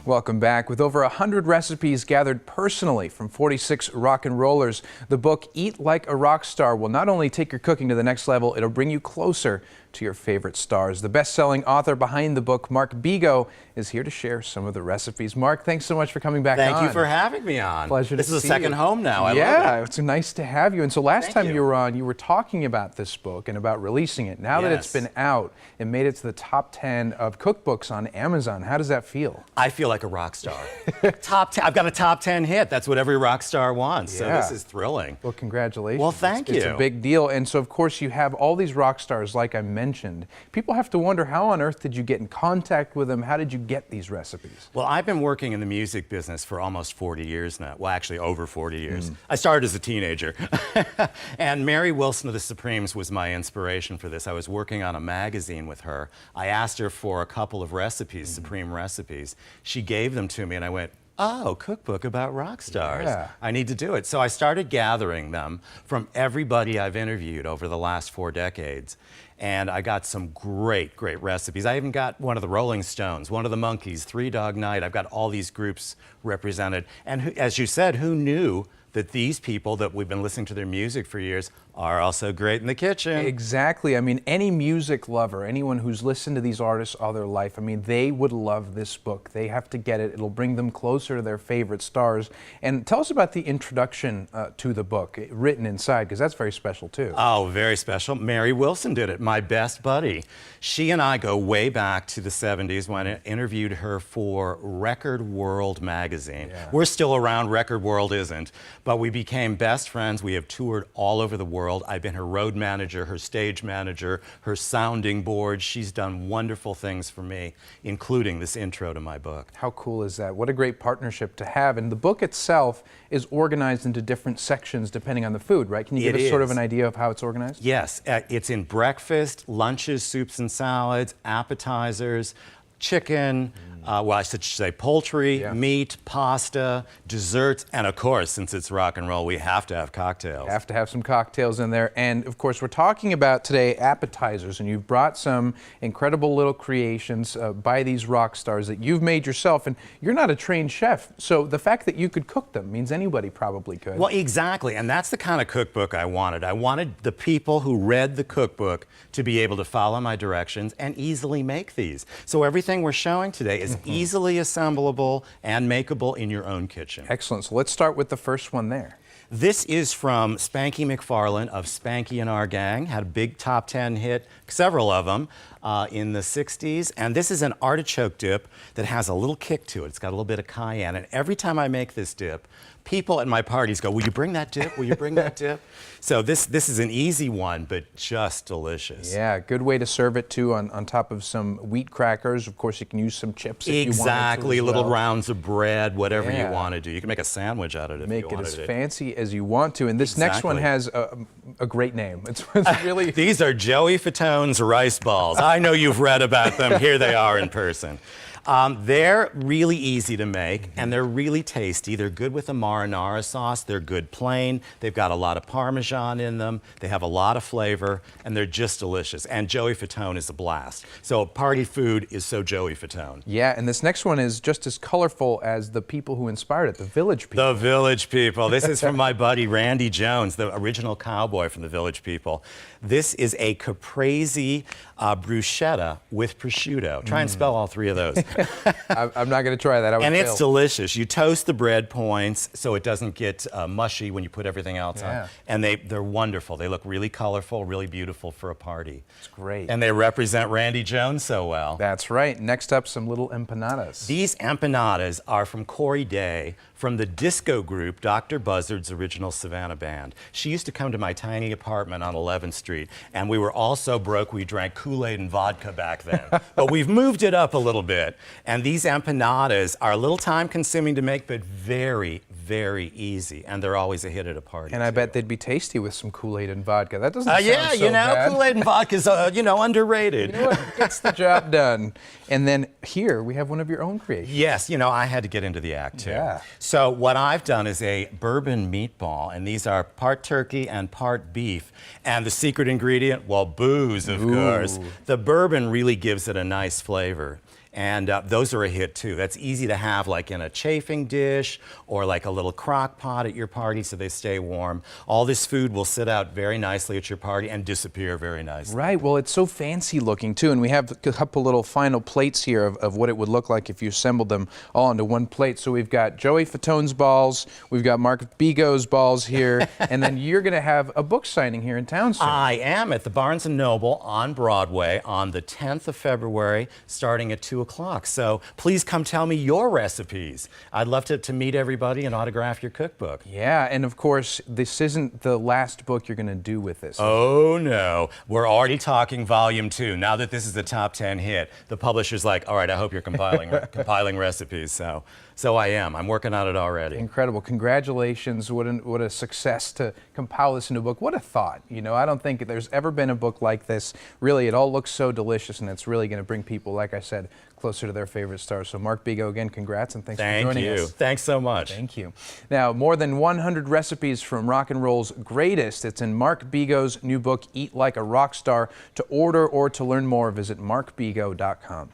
Welcome back. With over 100 recipes gathered personally from 46 rock and rollers, the book Eat Like a Rock Star will not only take your cooking to the next level, it'll bring you closer to your favorite stars. The best-selling author behind the book, Mark Bego, is here to share some of the recipes. Mark, thanks so much for coming back on. Thank you for having me on. Pleasure to see you. This is a second home now. I love it. Yeah, it's nice to have you. And so last time you you were on, you were talking about this book and about releasing it. Now that it's been out, it made it to the top 10 of cookbooks on Amazon. How does that feel? I feel like a rock star. Top 10, I've got a top 10 hit. That's what every rock star wants. So this is thrilling. Well, congratulations. Well, thank you. It's a big deal. And so, of course, you have all these rock stars, like I mentioned. People have to wonder, how on earth did you get in contact with them? How did you get these recipes? Well, I've been working in the music business for almost 40 years now. Well, actually over 40 years. I started as a teenager. And Mary Wilson of the Supremes was my inspiration for this. I was working on a magazine with her. I asked her for a couple of recipes, Supreme recipes. She gave them to me and I went, oh, cookbook about rock stars. Yeah. I need to do it. So I started gathering them from everybody I've interviewed over the last 4 decades. And I got some great, great recipes. I even got one of the Rolling Stones, one of the Monkees, Three Dog Night. I've got all these groups represented. And as you said, who knew that these people that we've been listening to their music for years are also great in the kitchen? Exactly. I mean, any music lover, anyone who's listened to these artists all their life, I mean, they would love this book. They have to get it. It'll bring them closer to their favorite stars. And tell us about the introduction to the book, written inside, because that's very special too. Oh, very special. Mary Wilson did it, my best buddy. She and I go way back to the 70s when I interviewed her for Record World magazine. Yeah. We're still around, Record World isn't, but we became best friends. We have toured all over the world. I've been her road manager, her stage manager, her sounding board. She's done wonderful things for me, including this intro to my book. How cool is that? What a great partnership to have. And the book itself is organized into different sections depending on the food, right? Can you give us sort of an idea of how it's organized? Yes, it's in breakfast, lunches, soups and salads, appetizers, chicken, well, I should say poultry, meat, pasta, desserts, and of course, since it's rock and roll, we have to have cocktails. Have to have some cocktails in there. And of course, we're talking about today appetizers, and you've brought some incredible little creations by these rock stars that you've made yourself. And you're not a trained chef, so the fact that you could cook them means anybody probably could. Well, exactly, and that's the kind of cookbook I wanted. I wanted the people who read the cookbook to be able to follow my directions and easily make these. So everything we're showing today is easily assemblable and makeable in your own kitchen. Excellent. So let's start with the first one there. This is from Spanky McFarlane of Spanky and Our Gang. Had a big top 10 hit, several of them, in the 60s. And this is an artichoke dip that has a little kick to it. It's got a little bit of cayenne. And every time I make this dip, people at my parties go, will you bring that dip? Will you bring that dip? So this is an easy one, but just delicious. Yeah, good way to serve it too on top of some wheat crackers. Of course, you can use some chips if you want to. Exactly, little rounds of bread, whatever you want to do. You can make a sandwich out of it if you wanted to. Make it as fancy as you want to. And this next one has a great name. It's really... These are Joey Fatone's rice balls. I know you've read about them. Here they are in person. They're really easy to make, and they're really tasty. They're good with a marinara sauce. They're good plain. They've got a lot of Parmesan in them. They have a lot of flavor, and they're just delicious. And Joey Fatone is a blast. So party food is so Joey Fatone. Yeah, and this next one is just as colorful as the people who inspired it, the Village People. The Village People. This is from my buddy Randy Jones, the original cowboy from the Village People. This is a caprese bruschetta with prosciutto. Try and spell all 3 of those. I'm not going to try that. And it's delicious. You toast the bread points so it doesn't get mushy when you put everything else on. And they're wonderful. They look really colorful, really beautiful for a party. It's great. And they represent Randy Jones so well. That's right. Next up, some little empanadas. These empanadas are from Corey Day from the disco group Dr. Buzzard's original Savannah band. She used to come to my tiny apartment on 11th Street, and we were all so broke we drank Kool-Aid and vodka back then. But we've moved it up a little bit. And these empanadas are a little time consuming to make, but very, very easy. And they're always a hit at a party. And I bet they'd be tasty with some Kool-Aid and vodka. That doesn't sound so bad. Kool-Aid and vodka is, underrated. You know what? Gets the job done. And then here we have one of your own creations. Yes, I had to get into the act too. Yeah. So what I've done is a bourbon meatball, and these are part turkey and part beef. And the secret ingredient, well, booze, of course. The bourbon really gives it a nice flavor. And those are a hit too. That's easy to have like in a chafing dish or like a little crock pot at your party so they stay warm. All this food will sit out very nicely at your party and disappear very nicely. Right, well, it's so fancy looking too, and we have a couple little final plates here of what it would look like if you assembled them all into one plate. So we've got Joey Fatone's balls, we've got Mark Bego's balls here, and then you're going to have a book signing here in town soon. I am at the Barnes & Noble on Broadway on the 10th of February, starting at 2 o'clock. So please come tell me your recipes. I'd love to meet everybody and autograph your cookbook. Yeah, and of course, this isn't the last book you're going to do with this. Oh no, we're already talking volume 2. Now that this is the top 10 hit, the publisher's like, all right, I hope you're compiling recipes. So I am. I'm working on it already. Incredible. Congratulations. What a success to compile this into a book. What a thought. You know, I don't think there's ever been a book like this. Really, it all looks so delicious, and it's really going to bring people, like I said, closer to their favorite stars. So Mark Bego, again, congrats, and thanks for joining us. Thank you. Thanks so much. Thank you. Now, more than 100 recipes from rock and roll's greatest. It's in Mark Bego's new book, Eat Like a Rock Star. To order or to learn more, visit markbego.com.